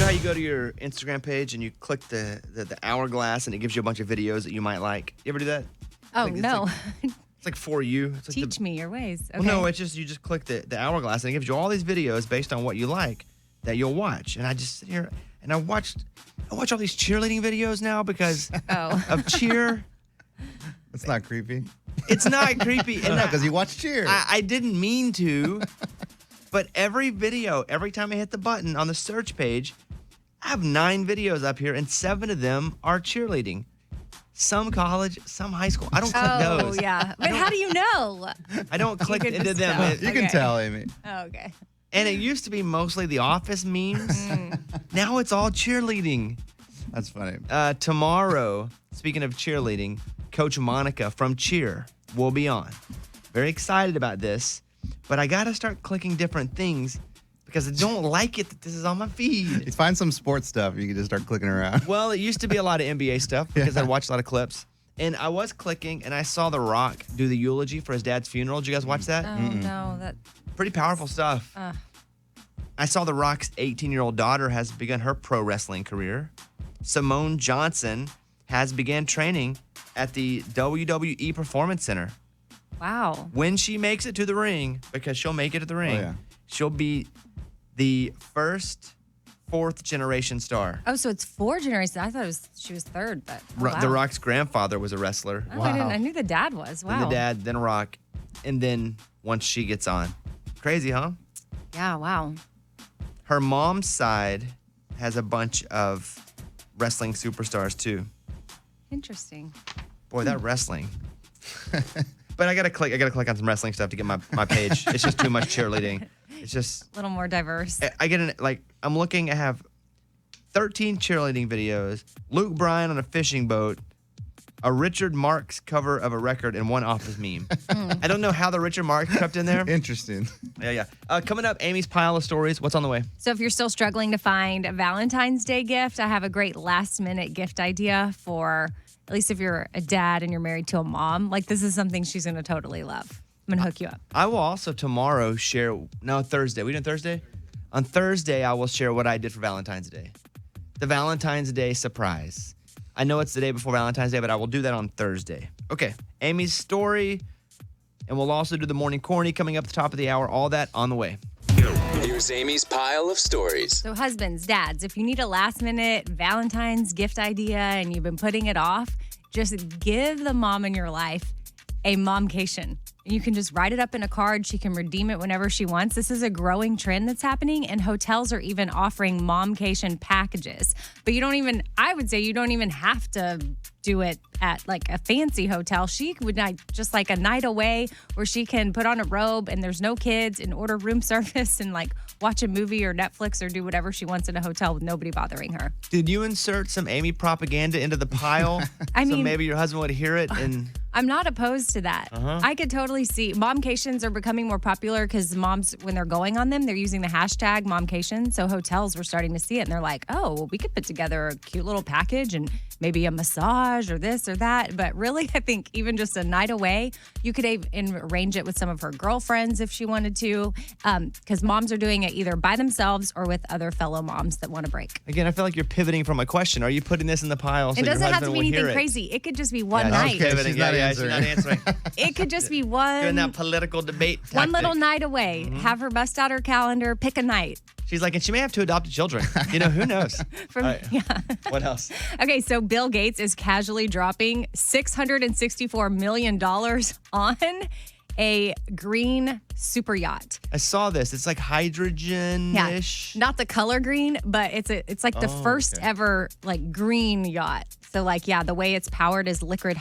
how you go to your Instagram page and you click the hourglass and it gives you a bunch of videos that you might like? You ever do that? Oh, no. It's like for you. It's like Teach me your ways. Okay. Well, no, it's just you just click the hourglass and it gives you all these videos based on what you like that you'll watch. And I just sit here and I watch all these cheerleading videos now because of cheer. It's not creepy. It's not creepy. Because you watch cheer. I didn't mean to, but every video, every time I hit the button on the search page, I have 9 videos up here and 7 of them are cheerleading. Some college, some high school. I don't click those. Oh, yeah. But how do you know? I don't click into them. You can tell, Amy. Oh, okay. And it used to be mostly the Office memes. Now it's all cheerleading. That's funny. Tomorrow, speaking of cheerleading, Coach Monica from Cheer will be on. Very excited about this, but I got to start clicking different things because I don't like it that this is on my feed. You find some sports stuff. You can just start clicking around. Well, it used to be a lot of NBA stuff because I watched a lot of clips. And I was clicking, and I saw The Rock do the eulogy for his dad's funeral. Did you guys watch that? Oh, no. Pretty powerful stuff. I saw The Rock's 18-year-old daughter has begun her pro wrestling career. Simone Johnson has began training at the WWE Performance Center. Wow. When she makes it to the ring, because she'll make it to the ring, she'll be the first 4th generation star. Oh, so it's 4 generations. I thought she was 3rd, but wow. The Rock's grandfather was a wrestler. Oh, I knew the dad was. Wow. Then the dad, then Rock, and then once she gets on. Crazy, huh? Yeah, wow. Her mom's side has a bunch of wrestling superstars too. Interesting. Boy, that wrestling. But I gotta click on some wrestling stuff to get my page. It's just too much cheerleading. It's just a little more diverse. I'm looking, I have 13 cheerleading videos, Luke Bryan on a fishing boat, a Richard Marx cover of a record, and 1 Office meme. I don't know how the Richard Marx crept in there. Interesting. Yeah. Coming up, Amy's pile of stories. What's on the way? So if you're still struggling to find a Valentine's Day gift, I have a great last-minute gift idea for, at least if you're a dad and you're married to a mom. Like, this is something she's going to totally love. I'm going to hook you up. I will also tomorrow Thursday. We doing Thursday? On Thursday, I will share what I did for Valentine's Day. The Valentine's Day surprise. I know it's the day before Valentine's Day, but I will do that on Thursday. Okay, Amy's story, and we'll also do the morning corny coming up at the top of the hour. All that on the way. Here's Amy's pile of stories. So husbands, dads, if you need a last-minute Valentine's gift idea and you've been putting it off, just give the mom in your life a momcation. You can just write it up in a card. She can redeem it whenever she wants. This is a growing trend that's happening, and hotels are even offering momcation packages. But I would say you don't even have to do it at like a fancy hotel. She would just like a night away where she can put on a robe and there's no kids and order room service and like watch a movie or Netflix or do whatever she wants in a hotel with nobody bothering her. Did you insert some Amy propaganda into the pile? So maybe your husband would hear it and... I'm not opposed to that. I could totally see. Momcations are becoming more popular because moms, when they're going on them, they're using the hashtag momcation. So hotels were starting to see it and they're like, oh, well, we could put together a cute little package and maybe a massage or this or that. But really, I think even just a night away, you could even arrange it with some of her girlfriends if she wanted to, because moms are doing it either by themselves or with other fellow moms that want to break. Again, I feel like you're pivoting from my question. Are you putting this in the pile so it doesn't your have to husband be will hear anything it? crazy. It could just be one Yeah, night. she's pivoting. She's not answering. It could just be one. Doing that political debate tactic. One little night away. Have her bust out her calendar, pick a night. She's like, and she may have 2 adopted children. Who knows? What else? Okay, so Bill Gates is casually dropping $664 million on a green super yacht. I saw this. It's like hydrogen-ish. Yeah, not the color green, but it's like the first ever like green yacht. So the way it's powered is liquid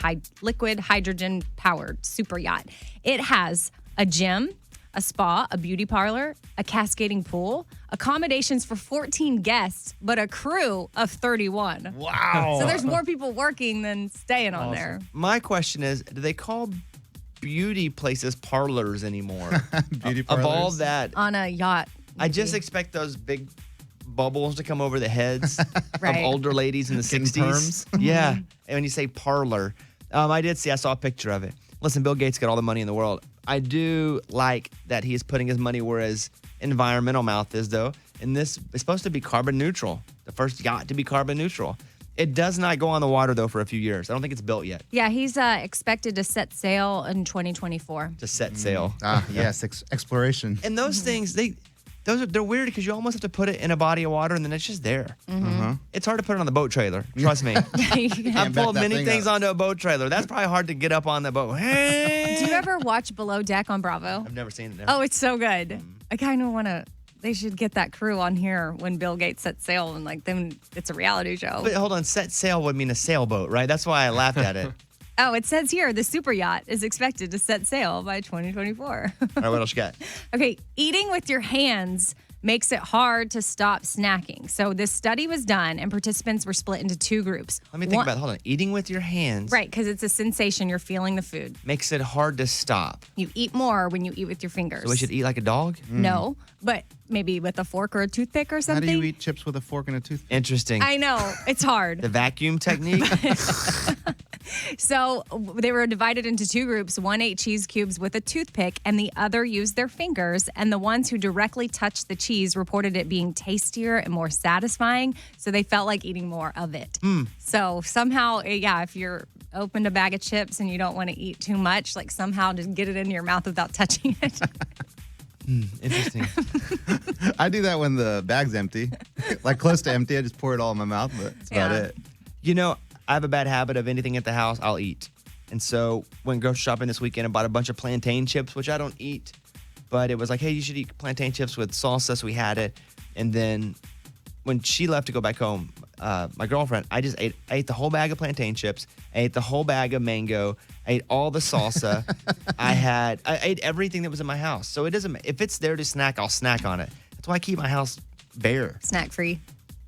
hydrogen powered super yacht. It has a gym, a spa, a beauty parlor, a cascading pool, accommodations for 14 guests, but a crew of 31. Wow. So there's more people working than staying on there. My question is, do they call beauty places parlors anymore? Beauty parlors? Of all that. On a yacht. I just expect those big bubbles to come over the heads Right. of older ladies in the 60s. perms. Yeah. And when you say parlor, I saw a picture of it. Listen, Bill Gates got all the money in the world. I do like that he's putting his money where his environmental mouth is, though. and this is supposed to be carbon neutral. The first yacht to be carbon neutral. It does not go on the water, though, for a few years. I don't think it's built yet. Yeah, he's expected to set sail in 2024. To set sail. Yes, exploration. And those things, they're weird because you almost have to put it in a body of water and then it's just there. It's hard to put it on the boat trailer. Trust me. I've pulled back that many thing things up. onto a boat trailer. That's probably hard to get up on the boat. Do you ever watch Below Deck on Bravo? I've never seen it. No. Oh, it's so good. I kind of want to. They should get that crew on here when Bill Gates sets sail and then it's a reality show. But hold on, set sail would mean a sailboat, right? That's why I laughed at it. Oh, it says here the super yacht is expected to set sail by 2024. All right, what else you got? Okay, eating with your hands makes it hard to stop snacking. So this study was done and participants were split into two groups. Let me think about it. Hold on. Eating with your hands Right, because it's a sensation. You're feeling the food. makes it hard to stop. You eat more when you eat with your fingers. So we should eat like a dog? No, but maybe with a fork or a toothpick or How something. do you eat chips with a fork and a toothpick? Interesting. I know, it's hard. The vacuum technique? So they were divided into two groups. One ate cheese cubes with a toothpick, and the other used their fingers. And the ones who directly touched the cheese reported it being tastier and more satisfying. So they felt like eating more of it. So somehow, yeah, if you're opened a bag of chips and you don't want to eat too much, like somehow just get it into your mouth without touching it. Interesting. I do that when the bag's empty, like close to empty. I just pour it all in my mouth, but that's about Yeah. it. You know, I have a bad habit of anything at the house, I'll eat. And so went grocery shopping this weekend and bought a bunch of plantain chips, which I don't eat. But it was like, hey, you should eat plantain chips with salsa. So we had it. And then when she left to go back home, my girlfriend, I ate the whole bag of plantain chips. I ate the whole bag of mango. I ate all the salsa. I ate everything that was in my house. So it doesn't, if it's there to snack, I'll snack on it. That's why I keep my house bare. Snack free.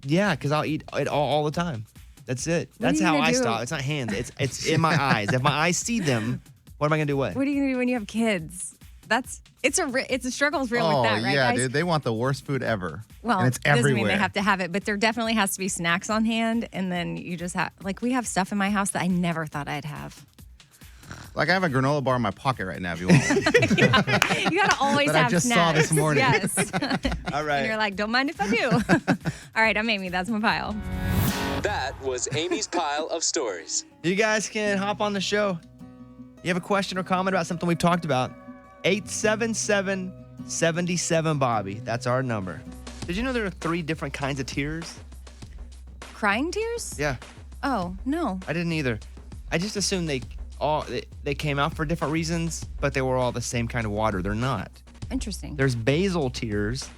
Yeah, because I'll eat it all the time. That's it. What are That's you how gonna I do? stop. It's not hands. It's in my eyes. If my eyes see them, what am I gonna do? What? What are you gonna do when you have kids? It's a struggle's real Oh, with that, right, yeah, guys? dude. They want the worst food ever. Well, and it's doesn't everywhere. mean they have to have it, but there definitely has to be snacks on hand. And then you just have, like, we have stuff in my house that I never thought I'd have. Like I have a granola bar in my pocket right now if you want one. You gotta always That I have just saw snacks. this morning. Yes. All right. And you're like, don't mind if I do. All right, I'm Amy. That's my pile. That was Amy's pile of stories. You guys can hop on the show. You have a question or comment about something we've talked about? 877-77-Bobby. That's our number. Did you know there are 3 different kinds of tears? Crying tears? Yeah, Oh, no. I didn't either. I just assumed they came out for different reasons, but they were all the same kind of water. They're not. Interesting. There's basal tears,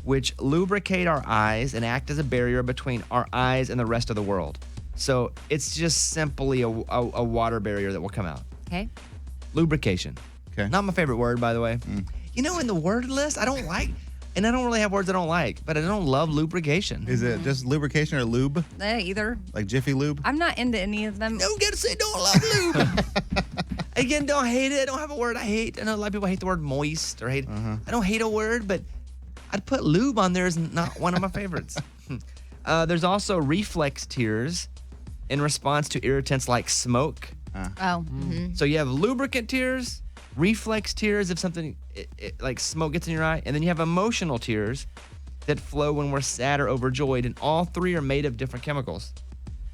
which lubricate our eyes and act as a barrier between our eyes and the rest of the world. So it's just simply a water barrier that will come out. Okay. Lubrication. Okay. Not my favorite word, by the way. You know, in the word list, I don't like, and I don't really have words I don't like, but I don't love lubrication. Is it just lubrication or lube? Either. Like Jiffy Lube? I'm not into any of them. Don't get to say don't love lube. Again, don't hate it. I don't have a word I hate. I know a lot of people hate the word moist or hate. I don't hate a word, but I'd put lube on there as not one of my favorites. There's also reflex tears in response to irritants like smoke. Oh. Mm-hmm. So you have lubricant tears, reflex tears if something like smoke gets in your eye, and then you have emotional tears that flow when we're sad or overjoyed, and all 3 are made of different chemicals.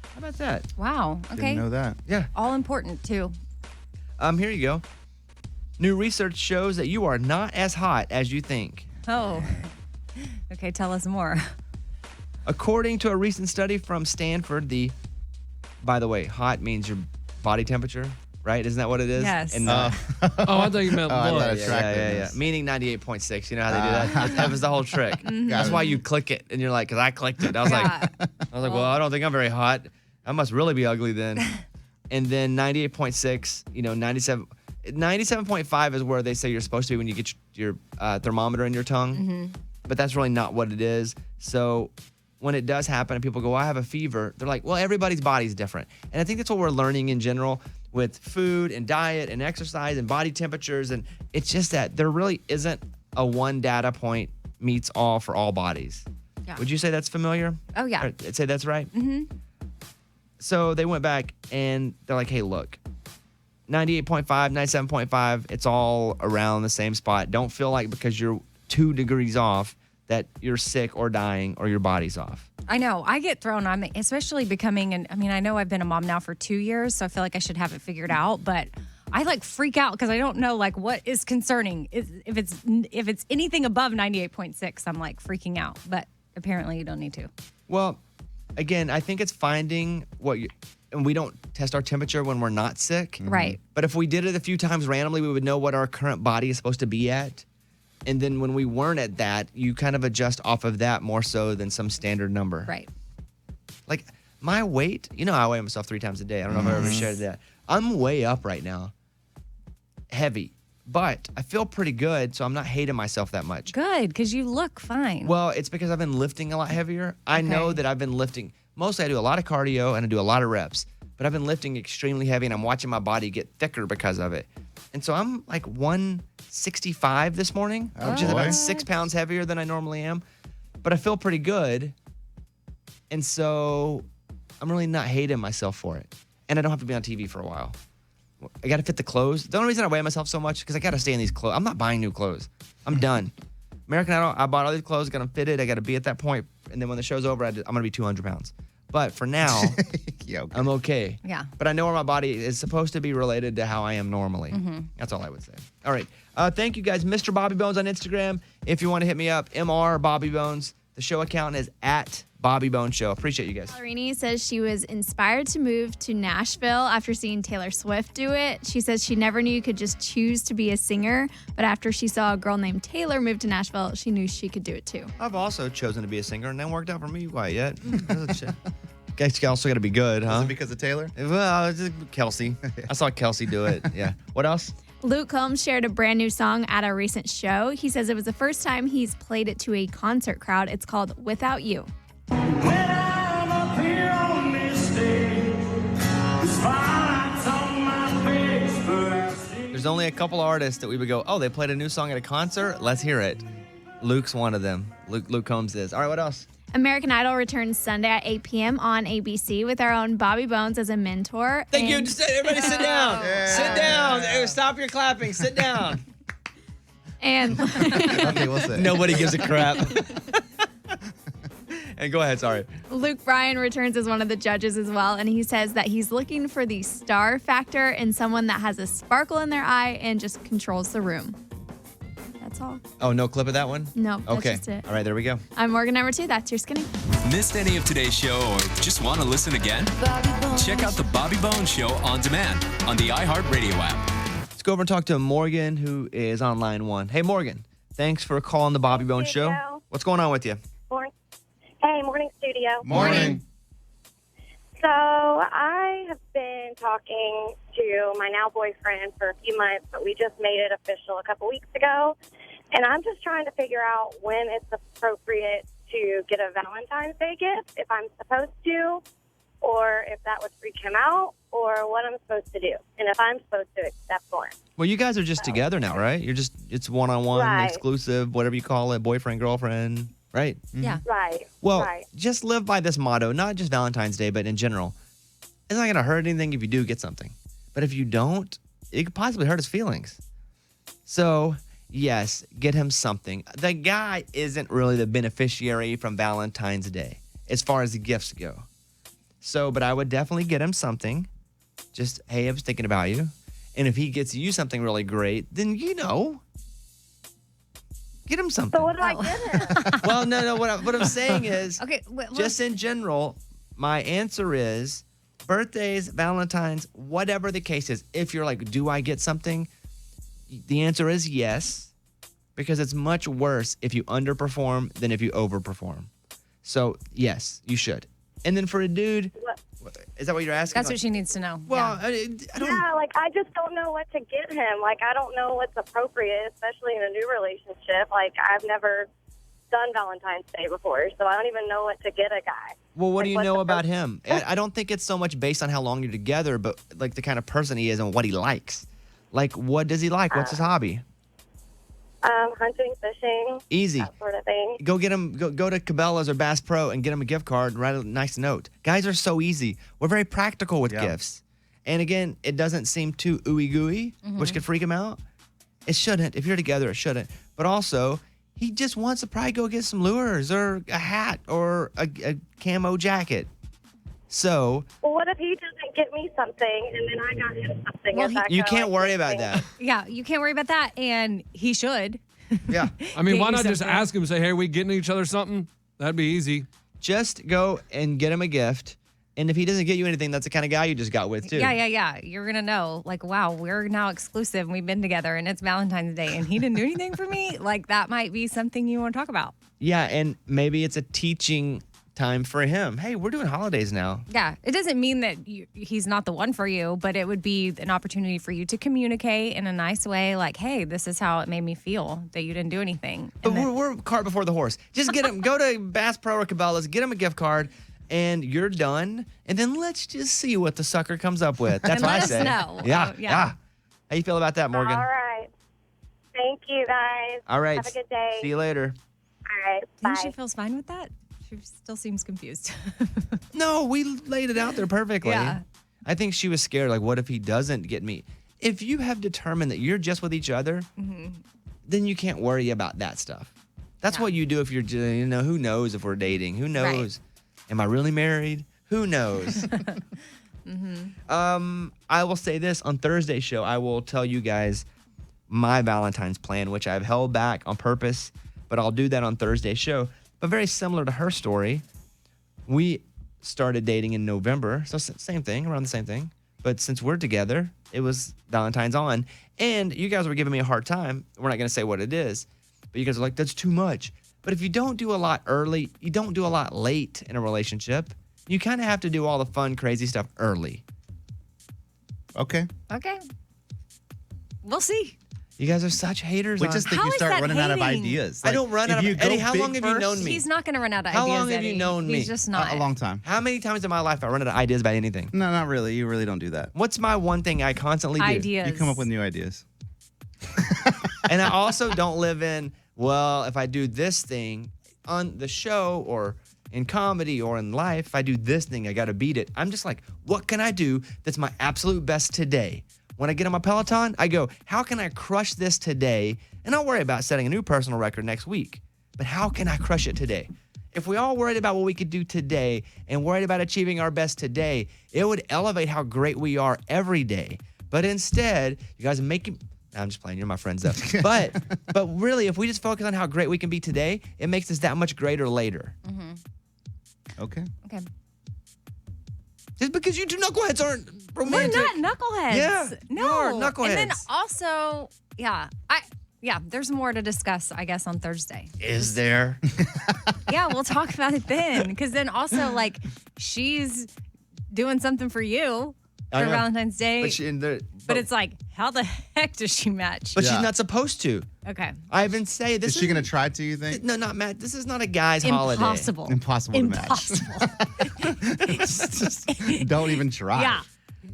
How about that? Wow. Okay. Didn't know that. Yeah. All important, too. Here you go. New research shows that you are not as hot as you think. Oh. Okay, tell us more. According to a recent study from Stanford, by the way, hot means your body temperature, right? Isn't that what it is? Yes. And, Oh, I thought you meant Oh, I blood. thought it- attractiveness. Meaning 98.6. You know how they do that? That was the whole trick. Mm-hmm. That's why you click it, and you're like, because I clicked it. I was like, well, I don't think I'm very hot. I must really be ugly then. And then 98.6, 97.5 is where they say you're supposed to be when you get your thermometer in your tongue. But that's really not what it is. So when it does happen and people go, I have a fever, they're like, well, everybody's body's different. And I think that's what we're learning in general with food and diet and exercise and body temperatures. And it's just that there really isn't a one data point meets all for all bodies. Yeah. Would you say that's familiar? Oh, yeah. Or say that's right? Mm-hmm. So they went back and they're like, hey, look, 98.5, 97.5, it's all around the same spot. Don't feel like because you're 2 degrees off that you're sick or dying or your body's off. I know. I get thrown on, especially becoming I know I've been a mom now for 2 years, so I feel like I should have it figured out, but I like freak out because I don't know like what is concerning. If it's anything above 98.6, I'm like freaking out, but apparently you don't need to. Well, again, I think it's finding and we don't test our temperature when we're not sick. Right. But if we did it a few times randomly, we would know what our current body is supposed to be at. And then when we weren't at that, you kind of adjust off of that more so than some standard number. Right. Like my weight, I weigh myself 3 times a day. I don't know if I ever shared that. I'm way up right now. Heavy. But I feel pretty good, so I'm not hating myself that much. Good, because you look fine. Well, it's because I've been lifting a lot heavier. I know that I've been lifting. Mostly I do a lot of cardio and I do a lot of reps. But I've been lifting extremely heavy and I'm watching my body get thicker because of it. And so I'm like 165 this morning, which is about 6 pounds heavier than I normally am. But I feel pretty good. And so I'm really not hating myself for it. And I don't have to be on TV for a while. I got to fit the clothes. The only reason I weigh myself so much is because I got to stay in these clothes. I'm not buying new clothes. I'm done. American Idol, I bought all these clothes, got them fitted. I got to be at that point. And then when the show's over, I'm going to be 200 pounds. But for now, I'm okay. Yeah. But I know where my body is supposed to be related to how I am normally. That's all I would say. All right. Thank you guys. Mr. Bobby Bones on Instagram. If you want to hit me up, MR Bobby Bones. The show account is at Bobby Bones Show. Appreciate you guys. Ballerini says she was inspired to move to Nashville after seeing Taylor Swift do it. She says she never knew you could just choose to be a singer, but after she saw a girl named Taylor move to Nashville, she knew she could do it too. I've also chosen to be a singer, and that worked out for me quite yet. Guys also got to be good, huh? Is it because of Taylor? Well, it's just Kelsey. I saw Kelsey do it. Yeah. What else? Luke Combs shared a brand new song at a recent show. He says it was the first time he's played it to a concert crowd. It's called Without You. There's only a couple artists that we would go, oh, they played a new song at a concert? Let's hear it. Luke's one of them. Luke Combs is. All right, what else? American Idol returns Sunday at 8 p.m. on ABC with our own Bobby Bones as a mentor. Thank you. Just everybody sit down. Sit down. Stop your clapping. Sit down. And Okay, we'll say. Nobody gives a crap. And go ahead, sorry. Luke Bryan returns as one of the judges as well, and he says that he's looking for the star factor in someone that has a sparkle in their eye and just controls the room. That's all. Oh, no clip of that one? No, that's Okay. just it. All right, there we go. I'm Morgan number 2. That's your skinny. Missed any of today's show or just want to listen again? Check out the Bobby Bones Show on demand on the iHeartRadio app. Let's go over and talk to Morgan, who is on line 1. Hey, Morgan. Thanks for calling the Bobby Bones Show. Studio. What's going on with you? Hey, morning studio. Morning. So I have been talking to my now boyfriend for a few months, but we just made it official a couple weeks ago. And I'm just trying to figure out when it's appropriate to get a Valentine's Day gift, if I'm supposed to, or if that would freak him out, or what I'm supposed to do, and if I'm supposed to accept one. Well, you guys are just together now, right? It's one-on-one, Right. exclusive, whatever you call it, boyfriend, girlfriend, right? Yeah. Right. Well, right. just live by this motto, not just Valentine's Day, but in general. It's not going to hurt anything if you do get something. But if you don't, it could possibly hurt his feelings. So, yes, get him something. The guy isn't really the beneficiary from Valentine's Day as far as the gifts go. So, but I would definitely get him something. Just, hey, I was thinking about you. And if he gets you something really great, then get him something. So what do I get him? Well, no. What I'm saying is, Okay. just in general, my answer is birthdays, Valentine's, whatever the case is. If you're like, do I get something? The answer is yes, because it's much worse if you underperform than if you overperform. So, yes, you should. And then for a dude, is that what you're asking? That's what she needs to know. Well, Yeah. I don't. Yeah, like I just don't know what to get him. Like I don't know what's appropriate, especially in a new relationship. Like I've never done Valentine's Day before, so I don't even know what to get a guy. Well, what Like, do you what's know the about him? I don't think it's so much based on how long you're together, but like the kind of person he is and what he likes. Like, what does he like? What's his hobby? Hunting, fishing, Easy. that sort of thing. Go get him. Go to Cabela's or Bass Pro and get him a gift card and write a nice note. Guys are so easy. We're very practical with gifts. And again, it doesn't seem too ooey gooey, which could freak him out. It shouldn't. If you're together, it shouldn't. But also, He just wants to probably go get some lures or a hat or a camo jacket. So Well, what if he doesn't get me something and then I got him something? Well, Is that you kinda can't like worry cheating? about that. Yeah, you can't worry about that. And he should. Yeah. I mean, Get why you not just something. ask him, say, hey, we getting each other something? That'd be easy. Just go and get him a gift. And if he doesn't get you anything, that's the kind of guy you just got with, too. Yeah. You're going to know, like, wow, we're now exclusive and we've been together and it's Valentine's Day and he didn't do anything for me. Like, that might be something you want to talk about. Yeah, and maybe it's a teaching time for him. Hey, we're doing holidays now. Yeah. It doesn't mean that he's not the one for you, but it would be an opportunity for you to communicate in a nice way. Like, hey, this is how it made me feel that you didn't do anything. But And then- we're cart before the horse. Just get him, go to Bass Pro or Cabela's, get him a gift card, and you're done. And then let's just see what the sucker comes up with. That's And what I let us say. know. Yeah, Yeah. How you feel about that, Morgan? All right. Thank you, guys. All right. Have a good day. See you later. All right. think Bye. she feels fine with that? She still seems confused. No, we laid it out there perfectly. Yeah. I think she was scared. Like, what if he doesn't get me? If you have determined that you're just with each other, then you can't worry about that stuff. That's what you do if you're, who knows if we're dating? Who knows? Am I really married? Who knows? I will say this on Thursday's show. I will tell you guys my Valentine's plan, which I've held back on purpose, but I'll do that on Thursday's show. But very similar to her story, we started dating in November, so same thing, around the same thing. But since we're together, it was Valentine's on, and you guys were giving me a hard time. We're not going to say what it is, but you guys are like, that's too much. But if you don't do a lot early, you don't do a lot late in a relationship. You kind of have to do all the fun, crazy stuff early. Okay. Okay. We'll see. You guys are such haters. We on- just think How you is start that running out of hating? ideas. I don't run if out of- you go Eddie, how big long have you first- known me? He's not going to run out of How ideas. long have you Eddie. known me? He's just not. A long time. How many times in my life I run out of ideas about anything? No, not really. You really don't do that. What's my one thing I constantly do? Ideas. You come up with new ideas. And I also don't live in, well, if I do this thing on the show or in comedy or in life, if I do this thing, I got to beat it. I'm just like, what can I do that's my absolute best today? When I get on my Peloton, I go, how can I crush this today? And I'll worry about setting a new personal record next week. But how can I crush it today? If we all worried about what we could do today and worried about achieving our best today, it would elevate how great we are every day. But instead, you guys are making... I'm just playing. You're my friends, though. But really, if we just focus on how great we can be today, it makes us that much greater later. Okay. Okay. Just because you two knuckleheads aren't We're romantic. not knuckleheads. Yeah, no. you are knuckleheads. And then also, there's more to discuss, I guess, on Thursday. Is there? Yeah, we'll talk about it then. Because then also, like, she's doing something for you I for know. Valentine's Day. But But it's like, how the heck does she match? But Yeah. she's not supposed to. Okay. I even say this Is she going to try to, you think? No, not Matt. This is not a guy's holiday. Impossible. Impossible to match. Impossible. Don't even try. Yeah.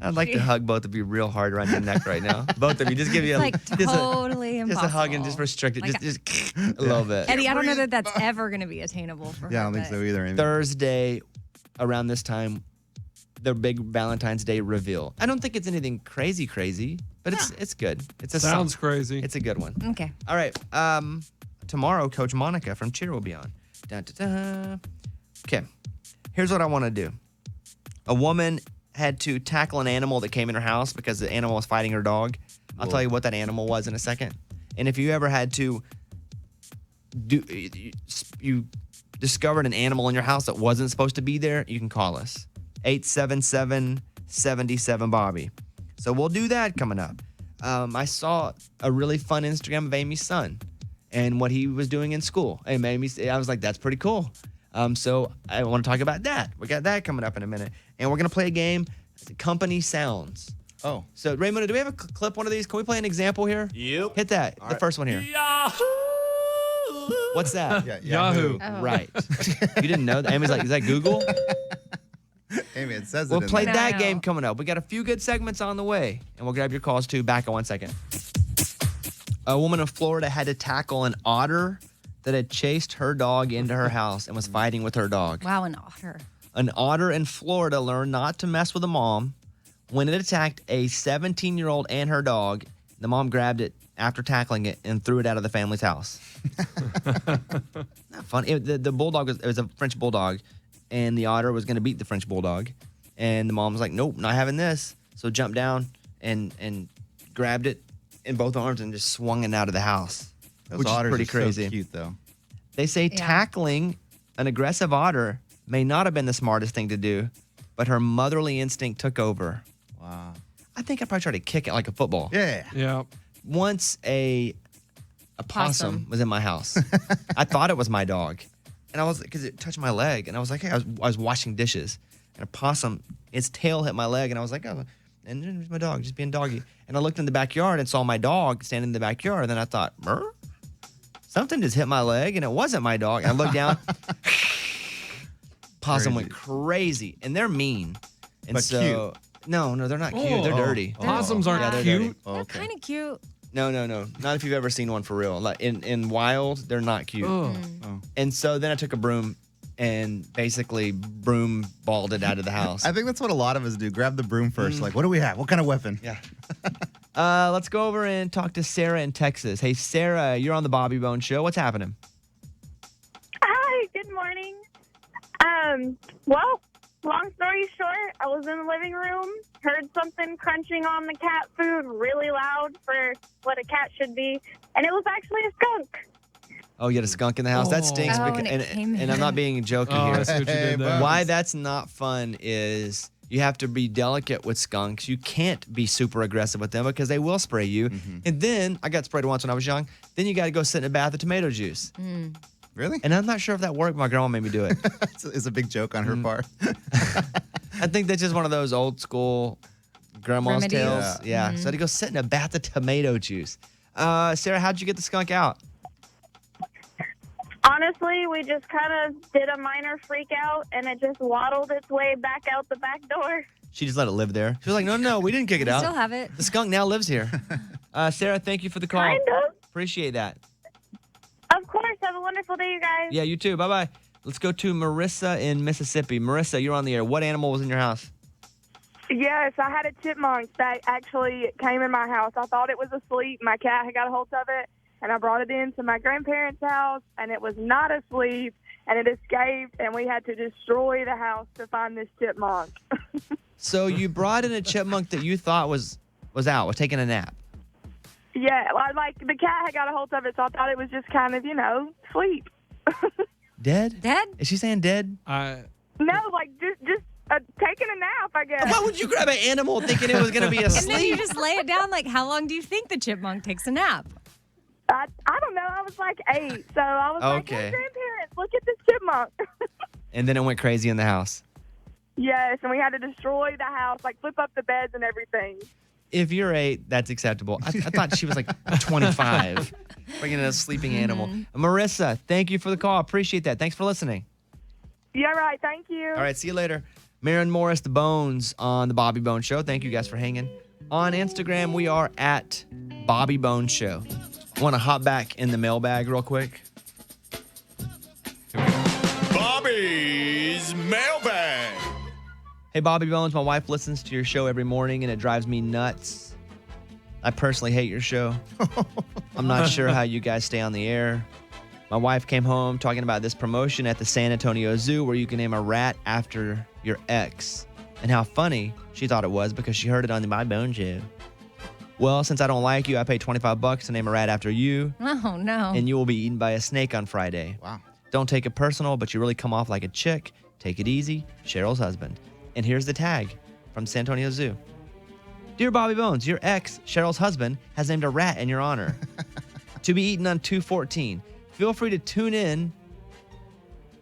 I'd like to hug both of you real hard around your neck right now. Both of you. Just give you It's like just totally just a hug and impossible. just restrict it. Like just a little bit. Eddie, I don't know that that's ever going to be attainable for her. Yeah, I don't think but- so either. Amy. Thursday, around this time, the big Valentine's Day reveal. I don't think it's anything crazy, but it's good. It's a Sounds song. crazy. It's a good one. Okay. All right. Tomorrow, Coach Monica from Cheer will be on. Dun, dun, dun. Okay. Here's what I want to do. A woman had to tackle an animal that came in her house because the animal was fighting her dog. I'll tell you what that animal was in a second. And if you ever had to you discovered an animal in your house that wasn't supposed to be there, you can call us. 877-77-BOBBY. So we'll do that coming up. I saw a really fun Instagram of Amy's son and what he was doing in school. And I was like, that's pretty cool. So I want to talk about that. We got that coming up in a minute. And we're going to play a game, Company Sounds. Oh. So, Raymond, do we have a clip one of these? Can we play an example here? Yep. Hit that. The first one here. What's that? Yeah, Yahoo. Oh. Right. You didn't know that? Amy's like, is that Google? Amy, it says We'll it in play there. that No. game coming up. We got a few good segments on the way, and we'll grab your calls too. Back in 1 second. A woman in Florida had to tackle an otter that had chased her dog into her house and was fighting with her dog. Wow, an otter. An otter in Florida learned not to mess with a mom when it attacked a 17-year-old and her dog. The mom grabbed it after tackling it and threw it out of the family's house. Not funny. The bulldog it was a French bulldog, and the otter was going to beat the French bulldog, and the mom was like, "Nope, not having this." So jumped down and grabbed it in both arms and just swung it out of the house, Those which is otters pretty are crazy. So cute though. They say Yeah. tackling an aggressive otter may not have been the smartest thing to do, but her motherly instinct took over. Wow. I think I'd probably try to kick it like a football. Yeah. Yeah. Once a possum was in my house. I thought it was my dog. And I was, because it touched my leg. And I was like, hey, I was washing dishes. And a possum, its tail hit my leg. And I was like, oh, and there's my dog, just being doggy. And I looked in the backyard and saw my dog standing in the backyard. And then I thought, something just hit my leg. And it wasn't my dog. And I looked down. Possum went crazy. And they're mean. And But so, cute. No, they're not cute. They're dirty. Possums aren't Yeah, they're cute. dirty. They're kind of cute. No. Not if you've ever seen one for real. Like in wild, they're not cute. Ugh. And so then I took a broom and basically broom balled it out of the house. I think that's what a lot of us do. Grab the broom first. Like, what do we have? What kind of weapon? Yeah. Let's go over and talk to Sarah in Texas. Hey, Sarah, you're on the Bobby Bone Show. What's happening? Hi, good morning. Well, long story short, I was in the living room, heard something crunching on the cat food really loud for what a cat should be, and it was actually a skunk. Oh, you had a skunk in the house? That stinks. Oh, because, and it came and I'm not in. being joking Oh, I here. see what you did there. Why that's not fun is you have to be delicate with skunks. You can't be super aggressive with them because they will spray you. And then, I got sprayed once when I was young, then you got to go sit in a bath of tomato juice. Really? And I'm not sure if that worked. My grandma made me do it. It's a big joke on her part. I think that's just one of those old school grandma's Remedies. tales. Yeah. So I had to go sit in a bath of tomato juice. Sarah, how'd you get the skunk out? Honestly, we just kind of did a minor freak out, and it just waddled its way back out the back door. She just let it live there. She was like, no, we didn't kick it out. Still have it. The skunk now lives here. Sarah, thank you for the call. Kind of. Appreciate that. Of course. Have a wonderful day, you guys. Yeah, you too. Bye-bye. Let's go to Marissa in Mississippi. Marissa, you're on the air. What animal was in your house? Yes, I had a chipmunk that actually came in my house. I thought it was asleep. My cat had got a hold of it, and I brought it into my grandparents' house, and it was not asleep, and it escaped, and we had to destroy the house to find this chipmunk. So you brought in a chipmunk that you thought was out, was taking a nap. Yeah, like the cat had got a hold of it, so I thought it was just kind of, sleep. Dead? Dead? Is she saying dead? No, like just taking a nap, I guess. Why would you grab an animal thinking it was going to be And then you asleep? just lay it down. Like, how long do you think the chipmunk takes a nap? I don't know. I was like 8, so I was like, Okay. hey, grandparents, look at this chipmunk. And then it went crazy in the house. Yes, and we had to destroy the house, like flip up the beds and everything. If you're 8, that's acceptable. I thought she was like 25, bringing in a sleeping animal. Marissa, thank you for the call. Appreciate that. Thanks for listening. Yeah, right. Thank you. All right, see you later. Marin Morris, The Bones on The Bobby Bone Show. Thank you guys for hanging. On Instagram, we are at Bobby Bone Show. Want to hop back in the mailbag real quick? Bobby's mailbag. Hey, Bobby Bones, my wife listens to your show every morning and it drives me nuts. I personally hate your show. I'm not sure how you guys stay on the air. My wife came home talking about this promotion at the San Antonio Zoo where you can name a rat after your ex and how funny she thought it was because she heard it on the Bobby Bone Show. Well, since I don't like you, I paid $25 to name a rat after you. Oh, no. And you will be eaten by a snake on Friday. Wow. Don't take it personal, but you really come off like a chick. Take it easy. Cheryl's husband. And here's the tag from San Antonio Zoo. Dear Bobby Bones, your ex, Cheryl's husband, has named a rat in your honor to be eaten on 2/14. Feel free to tune in,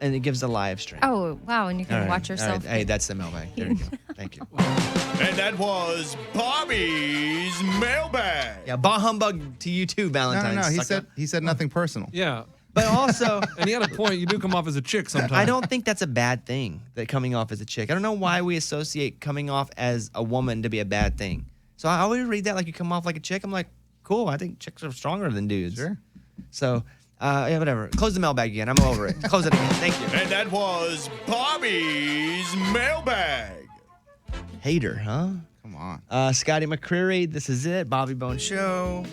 and it gives a live stream. Oh, wow. And you can All right, watch all yourself. right. Hey, that's the mailbag. There you go. Thank you. And that was Bobby's mailbag. Yeah, bah humbug to you too, Valentine. No. sucker. He said nothing personal. Yeah. But also, And he had a point. You do come off as a chick sometimes. I don't think that's a bad thing, that coming off as a chick. I don't know why we associate coming off as a woman to be a bad thing. So I always read that like you come off like a chick. I'm like, cool. I think chicks are stronger than dudes. Sure. So, yeah, whatever. Close the mailbag again. I'm over it. Close it again. Thank you. And that was Bobby's mailbag. Hater, huh? Come on. Scotty McCreery, this is it. Bobby Bone Show.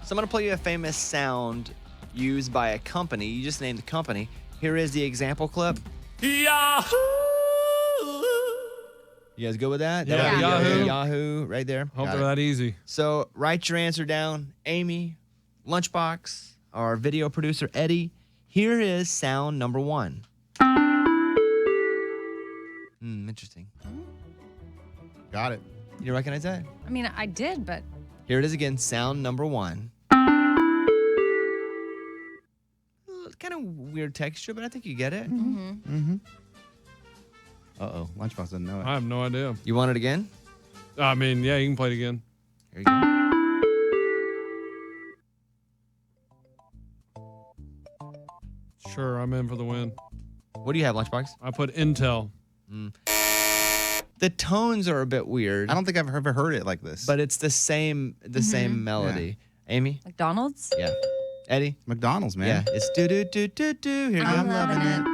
So I'm going to play you a famous sound used by a company. You just named the company. Here is the example clip. Yahoo! You guys go with that? Yeah. That would be Yahoo. Yahoo right there. Hope they're that easy. So write your answer down. Amy, Lunchbox, our video producer, Eddie. Here is sound number 1. Interesting. Got it. You recognize that? I mean, I did, but Here it is again, sound number 1. Kind of weird texture, but I think you get it. Uh-oh. Lunchbox doesn't know it. I have no idea. You want it again? I mean, yeah, you can play it again. Here you go. Sure, I'm in for the win. What do you have, Lunchbox? I put Intel. The tones are a bit weird. I don't think I've ever heard it like this. But it's the same melody. Amy? McDonald's? Yeah. Eddie? McDonald's, man. Yeah. It's do do do do do. Here you go. I'm loving it.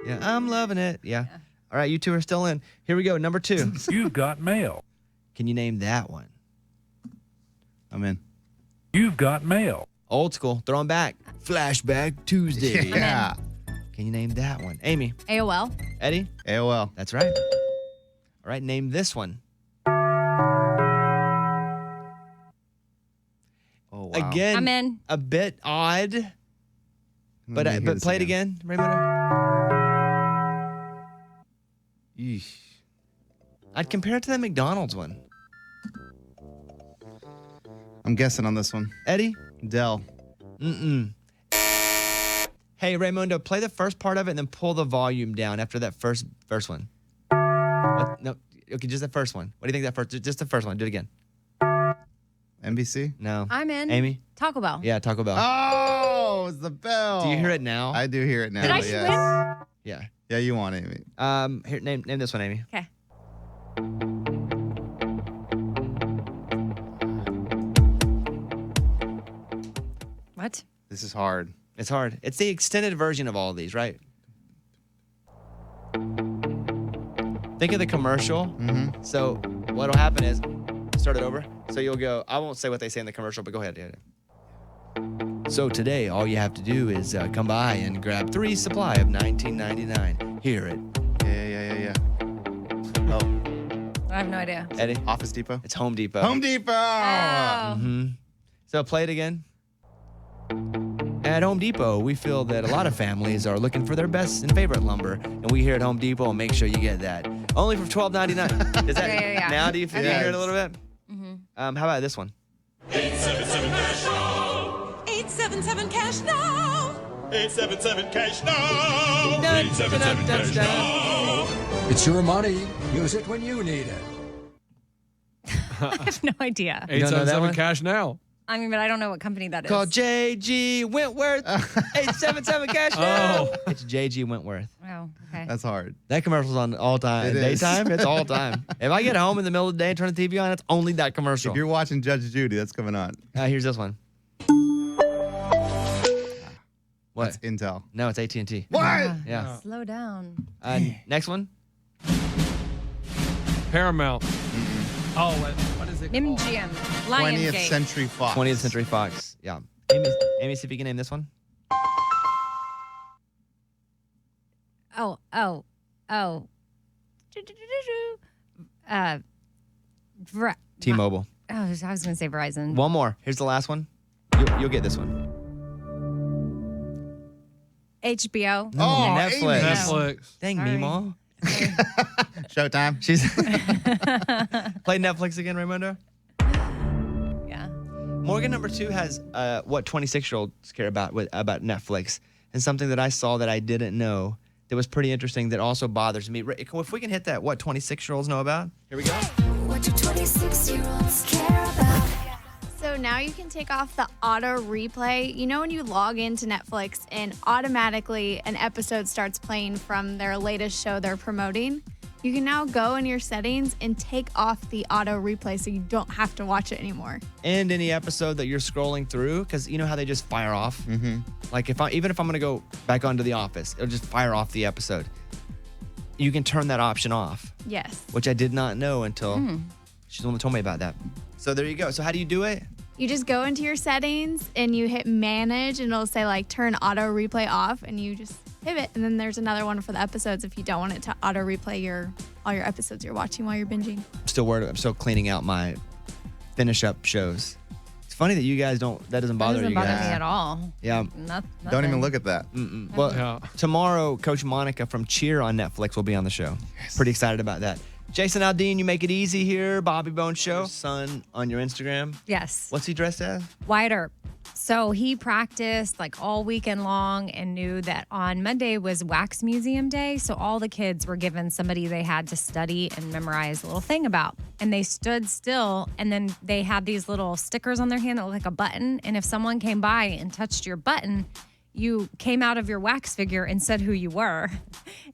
Yeah, I'm loving it. Yeah. All right, you two are still in. Here we go. Number 2. You've got mail. Can you name that one? I'm in. You've got mail. Old school. Throwing back. Flashback Tuesday. Yeah. Can you name that one? Amy? AOL. Eddie? AOL. That's right. All right, name this one. Oh, wow. Again, I'm in. a bit odd, but Let me hear this play it again, Raymond. Yeesh. I'd compare it to the McDonald's one. I'm guessing on this one. Eddie? Dell. Hey, Raymundo, play the first part of it and then pull the volume down after that first one. What? No, okay, just the first one. What do you think that first? Just the first one. Do it again. NBC? No. I'm in. Amy? Taco Bell. Yeah, Taco Bell. Oh, it's the bell. Do you hear it now? I do hear it now. Did I yes. win? Yeah. Yeah, you want Amy. Here, name this one, Amy. Okay. What? This is hard. It's hard. It's the extended version of all of these, right? Think of the commercial. Mm-hmm. So what'll happen is, start it over. So you'll go, I won't say what they say in the commercial, but go ahead. So today, all you have to do is come by and grab 3 supply of $19.99. Hear it. Yeah. Oh, I have no idea. Eddie? Office Depot? It's Home Depot. Home Depot! Mm-hmm. So play it again. At Home Depot, we feel that a lot of families are looking for their best and favorite lumber, and we here at Home Depot will make sure you get that. Only for $12.99. Is that Yeah. now? Do you feel Okay. hear it a little bit? How about this one? 877 cash now. 877 cash now. 877 cash now. 877 cash now. It's your money. Use it when you need it. I have no idea. You don't know that 877 one? cash now. I mean, but I don't know what company that is. Called JG Wentworth. 877 cash now. Oh. It's JG Wentworth. Oh, okay. That's hard. That commercial's on all time. It is. Daytime, it's all time. If I get home in the middle of the day and turn the TV on, it's only that commercial. If you're watching Judge Judy, that's coming on. Here's this one. What? That's Intel. No, it's AT&T. What? Yeah. Slow down. Next one. Paramount. Oh, what is it called? MGM. Lionsgate. 20th Century Fox. 20th Century Fox. Yeah. Amy, see if you can name this one. Oh. T-Mobile. Oh, I was going to say Verizon. One more. Here's the last one. You'll get this one. HBO. Oh, Netflix. Amy. Netflix. Dang me, Sorry. Mom. Showtime. She's play Netflix again, Raymundo. Yeah. Morgan number 2 has what 26-year-olds care about about Netflix, and something that I saw that I didn't know that was pretty interesting that also bothers me. If we can hit that, what 26-year-olds know about? Here we go. What do 26-year-olds care about? So now you can take off the auto replay. You know when you log into Netflix and automatically an episode starts playing from their latest show they're promoting? You can now go in your settings and take off the auto replay so you don't have to watch it anymore. And any episode that you're scrolling through, because you know how they just fire off. Mm-hmm. Like even if I'm gonna go back onto The Office, it'll just fire off the episode. You can turn that option off, Yes. which I did not know until she's the one that told me about that. So there you go. So how do you do it? You just go into your settings and you hit manage and it'll say like turn auto replay off and you just hit it. And then there's another one for the episodes if you don't want it to auto replay all your episodes you're watching while you're binging. I'm still cleaning out my finish up shows. It's funny that you guys that doesn't bother you guys. Doesn't bother me at all. Yeah. Don't even look at that. Well, tomorrow, Coach Monica from Cheer on Netflix will be on the show. Pretty excited about that. Jason Aldean, you make it easy here. Bobby Bones Show. Your son on your Instagram. Yes. What's he dressed as? Wyatt Earp. So he practiced like all weekend long and knew that on Monday was Wax Museum Day. So all the kids were given somebody they had to study and memorize a little thing about. And they stood still and then they had these little stickers on their hand that looked like a button. And if someone came by and touched your button, you came out of your wax figure and said who you were.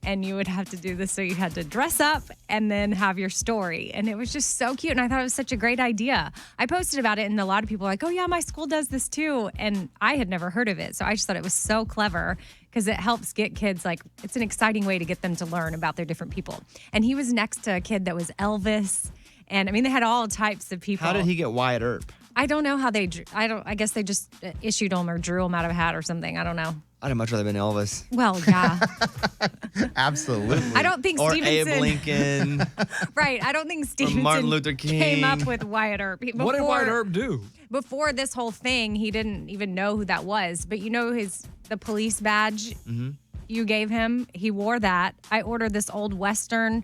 And you would have to do this. So you had to dress up and then have your story. And it was just so cute. And I thought it was such a great idea. I posted about it and a lot of people were like, oh yeah, my school does this too. And I had never heard of it. So I just thought it was so clever because it helps get kids it's an exciting way to get them to learn about their different people. And he was next to a kid that was Elvis. And I mean, they had all types of people. How did he get Wyatt Earp? I don't know how they I guess they just issued him or drew him out of a hat or something. I don't know. I'd have much rather been Elvis. Well, yeah. Absolutely. I don't think or Stevenson. Abe Lincoln. Right. I don't think Stevenson Martin Luther King. came up with Wyatt Earp. What did Wyatt Earp do? Before this whole thing, he didn't even know who that was. But you know the police badge you gave him? He wore that. I ordered this old Western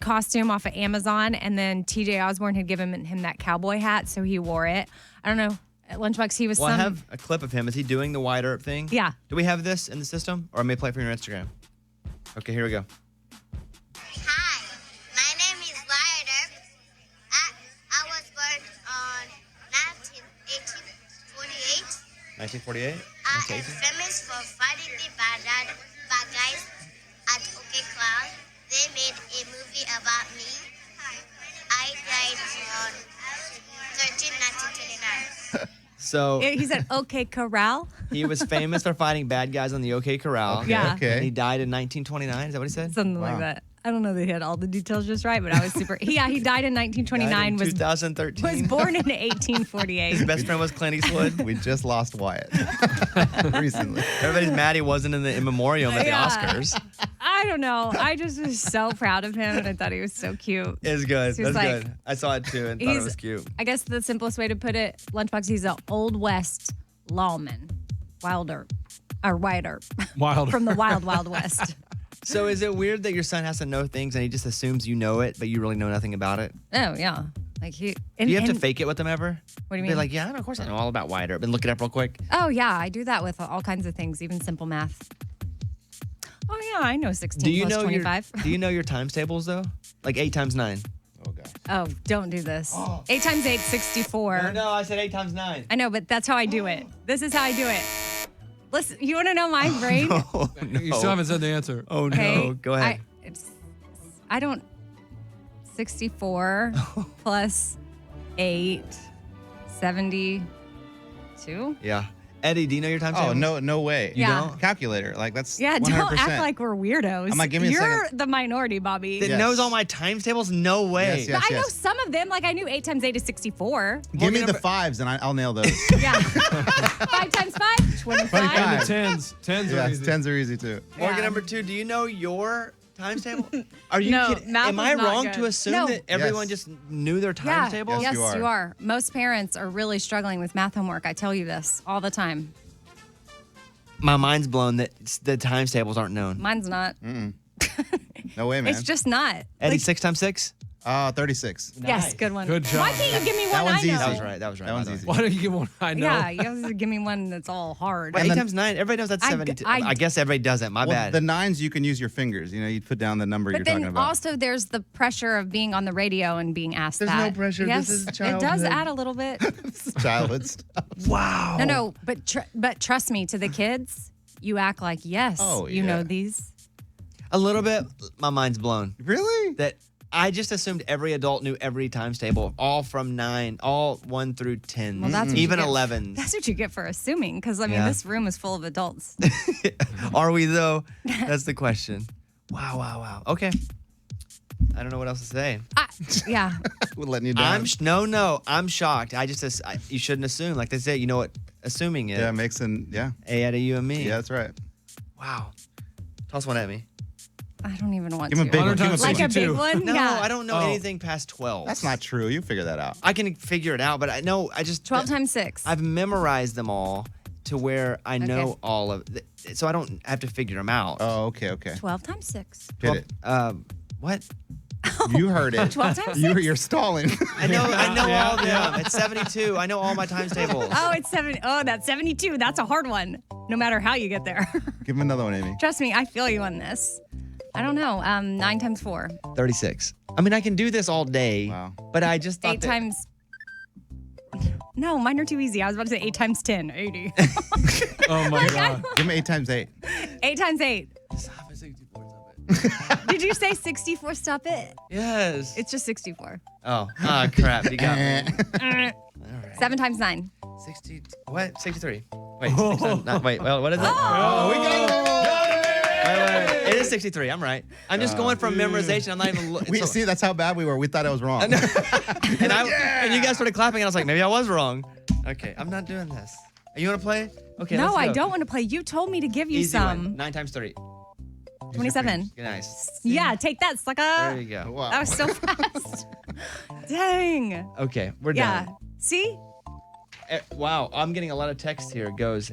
costume off of Amazon, and then TJ Osborne had given him that cowboy hat, so he wore it. I don't know. At Lunchbox, he was I have a clip of him. Is he doing the Wyatt Earp thing? Yeah. Do we have this in the system? Or I may play it from your Instagram. Okay, here we go. Hi, my name is Wyatt Earp. I was born on 1948. 1948? I am famous for fighting the bad guys at OK Clown. They made a movie about me. I died on 1929. So he said, "Okay, Corral." He was famous for fighting bad guys on the OK Corral. Okay, yeah. Okay. And he died in 1929. Is that what he said? Something like that. I don't know that he had all the details just right, but I was super. He died in 1929. Died in 2013. Was born in 1848. His best friend was Clint Eastwood. We just lost Wyatt recently. Everybody's mad he wasn't in the in memoriam at the Yeah. Oscars. I don't know. I just was so proud of him, and I thought he was so cute. It's good. He was That's like- good. I saw it too and thought it was cute. I guess the simplest way to put it, Lunchbox, he's an Old West lawman. Wyatt Earp. Wild From the Wild Wild West. So is it weird that your son has to know things and he just assumes you know it, but you really know nothing about it? Oh, yeah. Like he. Do you have to fake it with them ever? What do you Be mean? like, yeah, of course I know all about Wyatt Earp. And look it up real quick. Oh, yeah. I do that with all kinds of things, even simple math. Oh, yeah. I know 16 plus 25. Do you know your times tables though? Like 8 times 9. Oh, God. Oh, don't do this. 8 times 8, 64. No, I said 8 times 9. I know, but that's how I do it. This is how I do it. Listen, you want to know my brain? You still haven't said the answer. Oh, no. Okay, Go ahead. I don't. 64 plus 8, 72. Yeah. Eddie, do you know your times Oh, tables? no way. You Yeah. don't? Calculator. Like, that's Yeah, 100%. don't act like we're weirdos. I'm like, give me a You're second. the minority, Bobby. That knows all my times tables? No way. Yes, yes, But I know yes. some of them. Like I knew 8 times 8 is 64. Give me the 5s and I'll nail those. Yeah. 5 times 5, 25. And the tens. Tens are Yes, easy. 10s are easy too. Morgan Yeah. number 2, do you know your times table? Are you No, kidding? math Am is I not wrong good. to assume No. that everyone just knew their times tables? Yes, Yes, you you are. are. Most parents are really struggling with math homework. I tell you this all the time. My mind's blown that the times tables aren't known. Mine's not. No way, man. It's just not. Eddie, Like, 6 times 6? 36. yes, good one. Good job. Why can't you give me one? That one's I know? easy. That was right. That was right. That one's by the way. easy. Why don't you give one? I know. Yeah, you have to give me one that's all hard. But And 8 then- times 9, everybody knows that's I- 72. I- I guess everybody doesn't. My Well, bad. the 9s you can use your fingers. You know, you put down the number But you're talking then about. also there's the pressure of being on the radio and being asked There's that. no pressure. Yes, This is it does childhood. add a little bit. Childhood stuff. wow. No, but trust me, to the kids, you act like yes, Oh, you know yeah. these. A little bit. My mind's blown. Really? That I just assumed every adult knew every times table, all from 9, all 1 through 10, Well, that's what you even get. 11s. That's what you get for assuming, because I mean, Yeah. this room is full of adults. Are we though? That's the question. Wow. Okay. I don't know what else to say. Yeah. We're letting you down. I'm shocked. You shouldn't assume. Like they say, you know what assuming is. Yeah, yeah. A out of you and me. Yeah, that's right. Wow. Toss one at me. I don't even want Give him to. a big one. Give him Like a big one? No, Yeah. I don't know anything past 12. That's not true. You figure that out. I can figure it out, but I know 12 times 6. I've memorized them all to where I know Okay. all of so I don't have to figure them out. Oh, okay. 12 times 6. Hit it. What? You heard it. 12 times You're stalling. I know all of them. It's 72. I know all my times tables. Oh, it's 7. Oh, that's 72. That's a hard one. No matter how you get there. Give him another one, Amy. Trust me, I feel you on this. I don't know. 9 times 4. 36. I mean, I can do this all day, but I just thought 8 times. No, mine are too easy. I was about to say 8 times 10. 80. Oh my God. Give him 8 times 8. 8 times 8. Did you say 64? Stop it. Yes. It's just 64. Oh, crap. You got me. 7 times 9. 60. What? 63. Wait, 6 times 9. Wait, well, what is it? Oh, we got it. Wait. It is 63. I'm right. I'm just going from memorization. I'm not even See, that's how bad we were. We thought I was wrong. and you guys started clapping, and I was like, maybe I was wrong. Okay, I'm not doing this. You want to play? Okay. No, let's I go. don't want to play. You told me to give you Easy some. one. 9 times 30. 27. Nice. Yeah, take that, sucker. There you go. Wow. That was so fast. Dang. Okay, we're Yeah. done. See? Wow, I'm getting a lot of text here. It goes,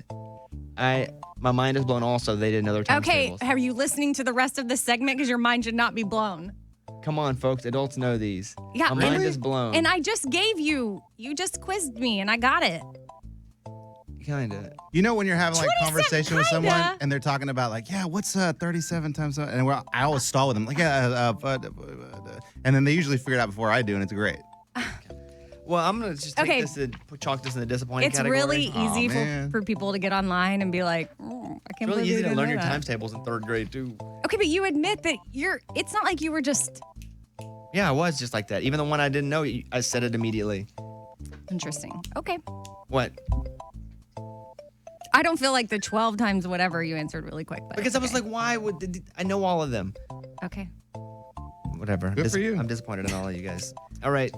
my mind is blown also. They didn't know their times Okay, tables. are you listening to the rest of the segment? Because your mind should not be blown. Come on, folks. Adults know these. Yeah, My mind is blown. And I just gave you just quizzed me and I got it. Kinda. You know when you're having like 27, conversation with someone kinda. and they're talking about like, yeah, what's 37 times? And I always stall with them like, and then they usually figure it out before I do, and it's great. Well, I'm gonna just take Okay. this and chalk this in the disappointing It's category. really easy man. for people to get online and be like, I It's can't really believe easy you to didn't learn know your that. times tables in 3rd grade too. Okay, but you admit that it's not like you were just Yeah, I was just like that. Even the one I didn't know, I said it immediately. interesting. Okay. What? I don't feel like the 12 times whatever you answered really quick. But Because I was like, why would I know all of them? okay. Whatever. Good for you. I'm disappointed in all of you guys. All right.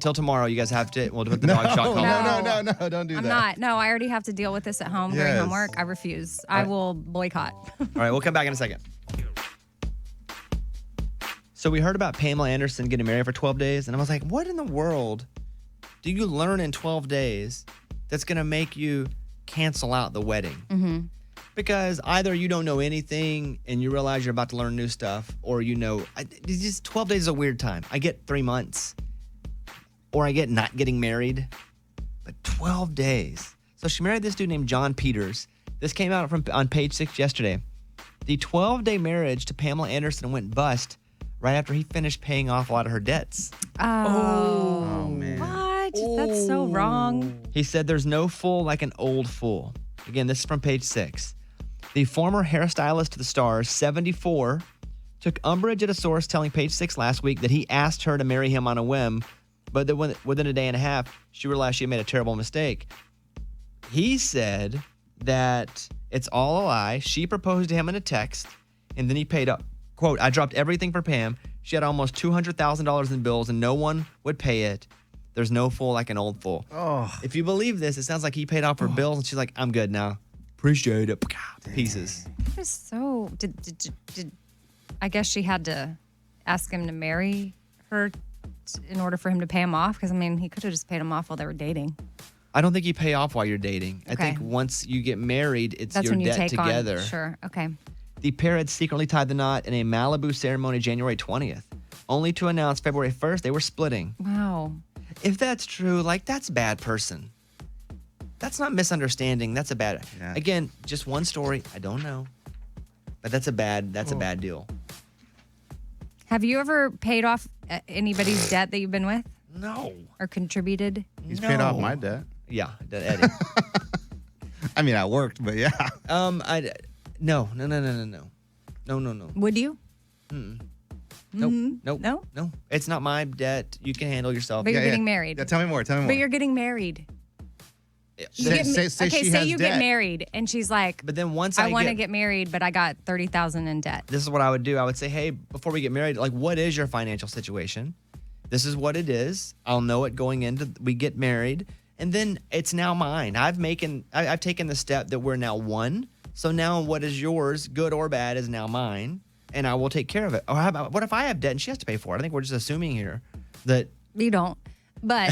Till tomorrow, you guys have to. We'll put the dog shot call. No, don't do I'm that. not. No, I already have to deal with this at home during Yes. homework. I refuse. I will boycott. All right, we'll come back in a second. So we heard about Pamela Anderson getting married for 12 days, and I was like, what in the world do you learn in 12 days that's going to make you cancel out the wedding? Mm-hmm. Because either you don't know anything and you realize you're about to learn new stuff, or it's just 12 days is a weird time. I get 3 months, or I get not getting married, but 12 days. So she married this dude named John Peters. This came out on page 6 yesterday. The 12-day marriage to Pamela Anderson went bust right after he finished paying off a lot of her debts. Oh, man. What? That's so wrong. He said there's no fool like an old fool. Again, this is from page 6. The former hairstylist to the stars, 74, took umbrage at a source telling page 6 last week that he asked her to marry him on a whim, but that within a day and a half, she realized she had made a terrible mistake. He said that it's all a lie. She proposed to him in a text, and then he paid up. Quote, I dropped everything for Pam. She had almost $200,000 in bills, and no one would pay it. There's no fool like an old fool. Oh. If you believe this, it sounds like he paid off her bills, and she's like, I'm good now. Appreciate it. Pieces. That is so. Did I guess she had to ask him to marry her in order for him to pay him off? Because, I mean, he could have just paid him off while they were dating. I don't think you pay off while you're dating. I Okay. think once you get married, it's That's your when you debt take together. on. Sure. Okay. The pair had secretly tied the knot in a Malibu ceremony January 20th, only to announce February 1st they were splitting. Wow. If that's true, that's a bad person. That's not misunderstanding. That's a bad. Yeah. Again, just one story. I don't know, but that's a bad deal. Have you ever paid off anybody's debt that you've been with No. or contributed? He's paid off my debt. Yeah, Eddie. I mean, I worked, but yeah. No. Would you? Nope. No? No. It's not my debt. You can handle yourself. But you're getting married. Yeah, tell me more. But you're getting married. Say she say has you debt. get married and she's like, But then once I want to get married, but I got $30,000 in debt. This is what I would do. I would say, hey, before we get married, like, what is your financial situation? This is what it is. I'll know it going into we get married, and then it's now mine. I've taken the step that we're now one. So now what is yours, good or bad, is now mine, and I will take care of it. Or how about what if I have debt and she has to pay for it? I think we're just assuming here that You don't. But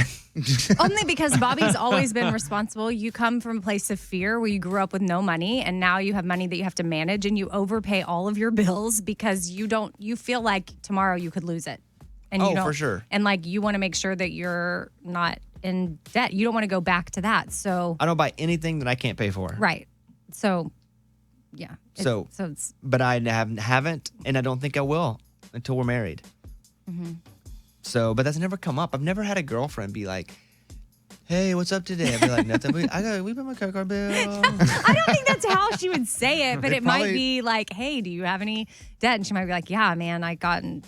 only because Bobby's always been responsible. You come from a place of fear where you grew up with no money and now you have money that you have to manage and you overpay all of your bills because you feel like tomorrow you could lose it. And you don't, for sure. And like you want to make sure that you're not in debt. You don't want to go back to that. So I don't buy anything that I can't pay for. right. So yeah. So it's but I haven't, and I don't think I will until we're married. mm-hmm. So, but that's never come up. I've never had a girlfriend be like, "Hey, what's up today?" I'd be like, "Nothing. We pay my credit card bill." I don't think that's how she would say it, but They it might probably- be like, "Hey, do you have any debt?" And she might be like, "Yeah, man, I got into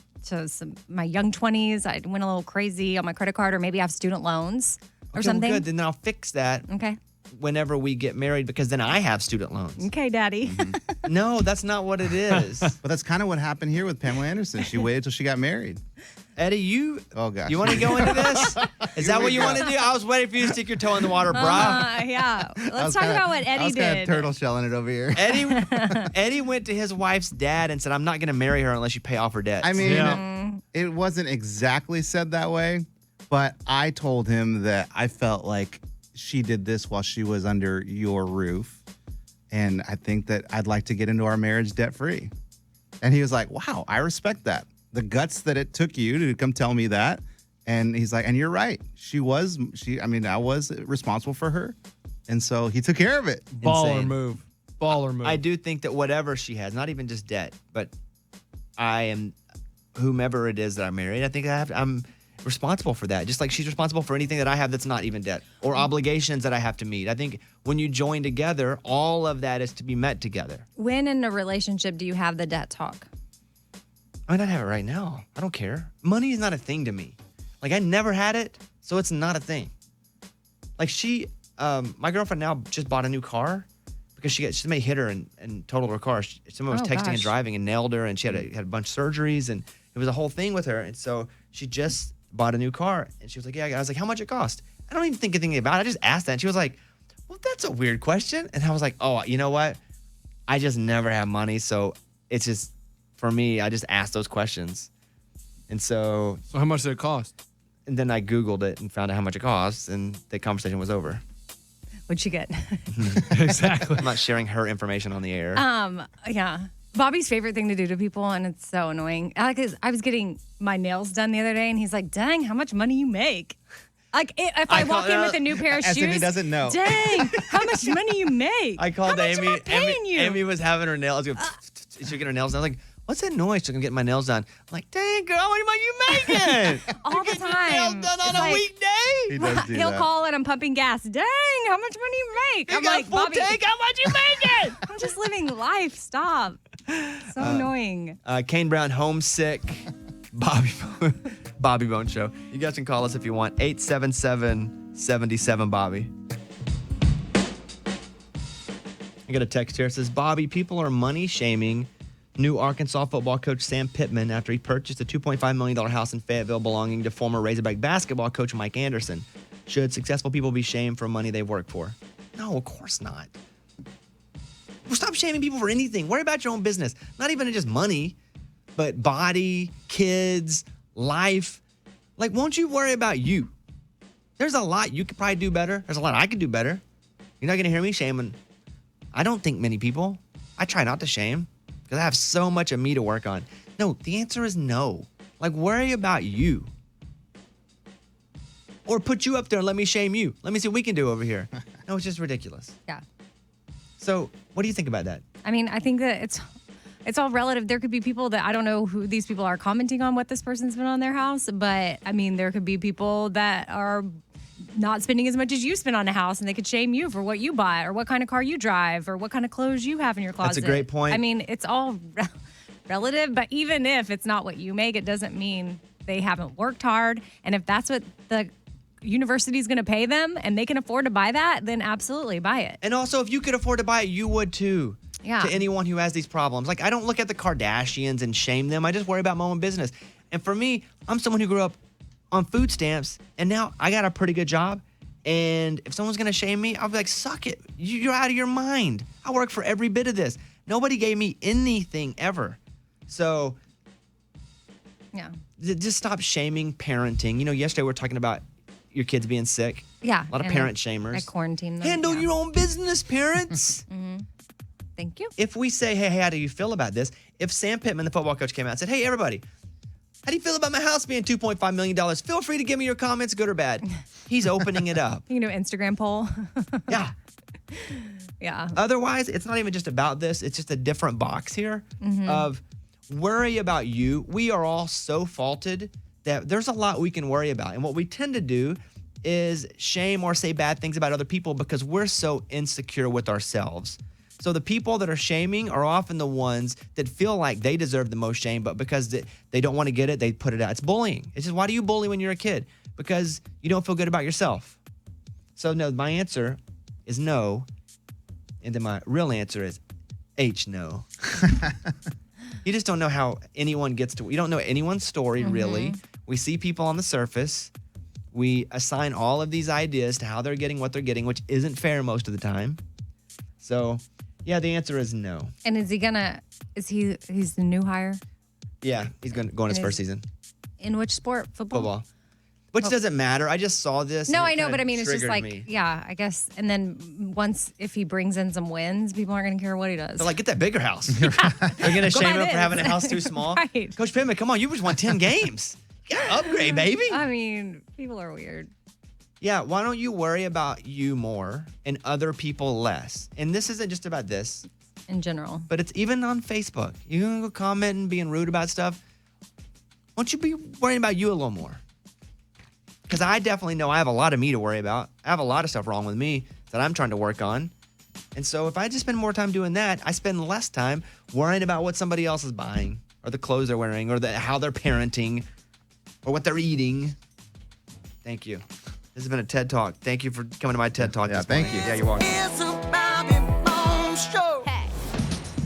my young 20s. I went a little crazy on my credit card, or maybe I have student loans or Okay, something." well, good. Then I'll fix that Okay. whenever we get married because then I have student loans. Okay, Daddy. No, that's not what it is. But that's kind of what happened here with Pamela Anderson. She waited till she got married. Eddie, Oh gosh. you want to go into this? Is that we what you go. want to do? I was waiting for you to stick your toe in the water, brah. Yeah. I Let's was talk kinda- about what I Eddie was kinda did. turtle shelling it over here. Eddie went to his wife's dad and said, "I'm not going to marry her unless you pay off her debts." I mean, Yeah. it wasn't exactly said that way, but I told him that I felt like she did this while she was under your roof. And I think that I'd like to get into our marriage debt free. And he was like, wow, I respect that. The guts that it took you to come tell me that. And he's like, and you're right. I was responsible for her. And so he took care of it. Baller Insane. move. Baller move. I do think that whatever she has, not even just debt, but I am whomever it is that I'm married. I think I'm responsible for that. Just like she's responsible for anything that I have that's not even debt or obligations that I have to meet. I think when you join together, all of that is to be met together. When in a relationship do you have the debt talk? I might not have it right now. I don't care. Money is not a thing to me. Like I never had it, so it's not a thing. Like my girlfriend now just bought a new car because somebody hit her and totaled her car. Someone was texting and gosh. driving and nailed her, and she had a bunch of surgeries, and it was a whole thing with her. And so she just bought a new car, and she was like, "Yeah." I was like, "How much it cost?" I don't even think anything about it. I just asked that, and she was like, "Well, that's a weird question." And I was like, "Oh, you know what? I just never have money, so it's just for me. I just ask those questions." And so So how much did it cost? and then I Googled it and found out how much it costs, and the conversation was over. What'd you get? Exactly. I'm not sharing her information on the air. Yeah. Bobby's favorite thing to do to people, and it's so annoying. Because I was getting my nails done the other day, and he's like, "Dang, how much money you make?" Like if I walk in with a new pair of as shoes, if he doesn't know. Dang, how much money you make? I called how much Amy. Am I paying you? Amy was having her nails. She was getting her nails done. I was like, "What's that noise?" She's gonna get my nails done. I'm like, "Dang, girl, how much money you making?" All the time. Nails done on It's a like- weekday. He does do He'll that. call and I'm pumping gas. Dang, how much money you make? You I'm got like, a full Bobby, tank. How much you making? I'm just living life. Stop. So annoying. Kane Brown, homesick. Bobby Bone Show. You guys can call us if you want. 877-77-Bobby. I got a text here. It says, Bobby, people are money shaming new Arkansas football coach Sam Pittman after he purchased a $2.5 million house in Fayetteville belonging to former Razorback basketball coach Mike Anderson. Should successful people be shamed for money they've worked for? No, of course not. Well, stop shaming people for anything. Worry about your own business. Not even just money, but body, kids, life. Like, won't you worry about you? There's a lot you could probably do better. There's a lot I could do better. You're not going to hear me shaming. I don't think many people. I try not to shame because I have so much of me to work on. No, the answer is no. Like, worry about you. Or put you up there and let me shame you. Let me see what we can do over here. No, it's just ridiculous. Yeah. So, what do you think about that? I mean, I think that it's all relative. There could be people that I don't know who these people are commenting on what this person's been on their house, but I mean, there could be people that are not spending as much as you spend on a house, and they could shame you for what you buy or what kind of car you drive or what kind of clothes you have in your closet. That's a great point. I mean, it's all relative, but even if it's not what you make, it doesn't mean they haven't worked hard. And if that's what the university's going to pay them and they can afford to buy that, then absolutely buy it. And also, if you could afford to buy it, you would too. Yeah. To anyone who has these problems. Like, I don't look at the Kardashians and shame them. I just worry about my own business. And for me, I'm someone who grew up on food stamps, and now I got a pretty good job. And if someone's going to shame me, I'll be like, suck it. You're out of your mind. I work for every bit of this. Nobody gave me anything ever. So, yeah. Just stop shaming parenting. You know, yesterday we were talking about your kids being sick. Yeah. A lot of parent shamers. I quarantine them. Handle your own business, parents. Thank you. If we say, hey, how do you feel about this? If Sam Pittman, the football coach, came out and said, hey, everybody, how do you feel about my house being $2.5 million? Feel free to give me your comments, good or bad. He's opening it up. You know, Instagram poll. Yeah. Yeah. Otherwise, it's not even just about this. It's just a different box here of worry about you. We are all so faulted that there's a lot we can worry about. And what we tend to do is shame or say bad things about other people because we're so insecure with ourselves. So the people that are shaming are often the ones that feel like they deserve the most shame, but because they don't want to get it, they put it out. It's bullying. It's just, why do you bully when you're a kid? Because you don't feel good about yourself. So no, my answer is no. And then my real answer is no. You just don't know how anyone gets to, you don't know anyone's story really. We see people on the surface. We assign all of these ideas to how they're getting what they're getting, which isn't fair most of the time. So, yeah, the answer is no. And is he gonna? He's the new hire? Yeah, he's going his first season. In which sport? Football. Which doesn't matter. I just saw this. No, and it I know, kinda but I mean, it's just triggered like, me. yeah, I guess. And then once, if he brings in some wins, people aren't gonna care what he does. They're like, get that bigger house. They're going to shame him for having a house too small. Right. Coach Pittman, come on, you just won 10 games. You gotta upgrade, baby. I mean, people are weird. Yeah, why don't you worry about you more and other people less? And this isn't just about this. In general. But it's even on Facebook. You can go commenting, being rude about stuff. Why don't you be worrying about you a little more? Because I definitely know I have a lot of me to worry about. I have a lot of stuff wrong with me that I'm trying to work on. And so if I just spend more time doing that, I spend less time worrying about what somebody else is buying or the clothes they're wearing or how they're parenting or what they're eating. Thank you. This has been a TED Talk. Thank you for coming to my TED Talk. Yeah, this thank morning. you. Yeah, you're welcome.